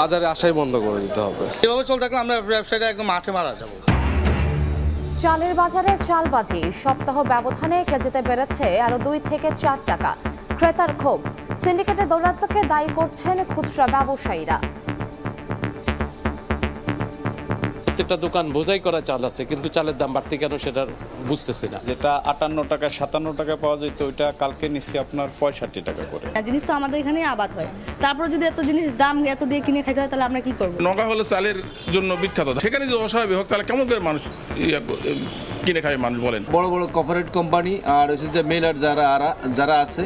বাজারে আসাই বন্ধ করে দিতে হবে। এভাবে চলতে থাকলে আমরা ব্যবসায়ীরা একদম মাঠে মারা যাব। চালের বাজারে চালবাজি সপ্তাহ ব্যবধানে কেজিতে বেড়েছে আরো 2 থেকে 4 টাকা। ক্রেতার ক্ষোভ, সিন্ডিকেটের দৌরাত্ম্যকে দায়ী করছেন খুচরা ব্যবসায়ীরা। প্রত্যেকটা দোকান বোঝাই করা চাল আছে, কিন্তু চালের দাম বাড়তি কেন সেটা বুঝতেছি না। যেটা 58 টাকা 57 টাকা পাওয়া যেত ওইটা কালকে নিচ্ছি আপনার 65 টাকা করে। জিনিস তো আমাদের এখানে আবাদ হয়, তারপর যদি এত জিনিস দাম এত দিয়ে কিনে খাইতে হয় তাহলে আমরা কি করবো? নওগাঁ হলো চালের জন্য বিখ্যাত, সেখানে যদি অস্বাভাবিক হোক তাহলে কেমন করে মানুষ কিনে খায় মানুষ বলেন। বড় বড় কর্পোরেট কোম্পানি আর হচ্ছে যে মেলার যারা আছে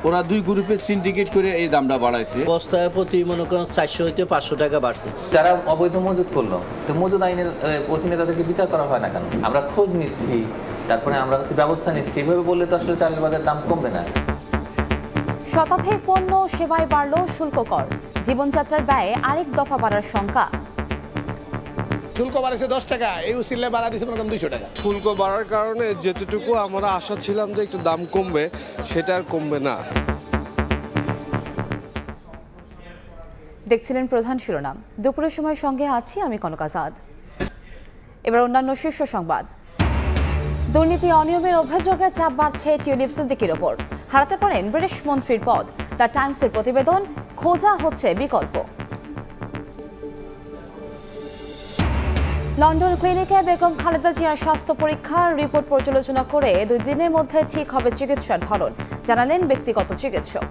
ওরা 2 গ্রুপে সিন্ডিকেট করে এই দামটা বাড়াইছে। বস্তায় প্রতি মনে করেন 400 হইতে 500 টাকা বাড়ছে। যারা অবৈধ মজুত করলো, তো মজুদ আইনের অধীনে তাদেরকে বিচার করা হয় না কেন? আমরা খোঁজ নিচ্ছি, তারপরে আমরা ব্যবস্থা নিচ্ছি, এভাবে বললে তো আসলে চালের বাজার দাম কমবে না। শতাধিক পণ্য সেবায় বাড়ল শুল্ক কর, জীবনযাত্রার ব্যয়ে আরেক দফা বাড়ার শঙ্কা। শুল্ক বাড়াইছে 10 টাকা, এই উসিলে বাড়া দিয়েছে মনে করেন 200 টাকা। শুল্ক বাড়ার কারণে যেটুকু আমরা আশা ছিলাম যে একটু দাম কমবে, সেটা আর কমবে না। দেখছিলেন প্রধান শিরোনাম, দুপুরের সময় সঙ্গে আছি আমি কনক আজাদ। এবার অন্যান্য শীর্ষ সংবাদ। দুর্নীতি অনিয়মের অভিযোগে চাপ বাড়ছে টিউলিপ সিদ্দিকীর ওপর, হারাতে পারেন ব্রিটিশ মন্ত্রীর পদ। দ্য টাইমসের প্রতিবেদন, খোঁজা হচ্ছে বিকল্প। লন্ডন ক্লিনিকে বেগম খালেদা জিয়ার স্বাস্থ্য পরীক্ষার রিপোর্ট পর্যালোচনা করে 2 দিনের মধ্যে ঠিক হবে চিকিৎসার ধরন, জানালেন ব্যক্তিগত চিকিৎসক।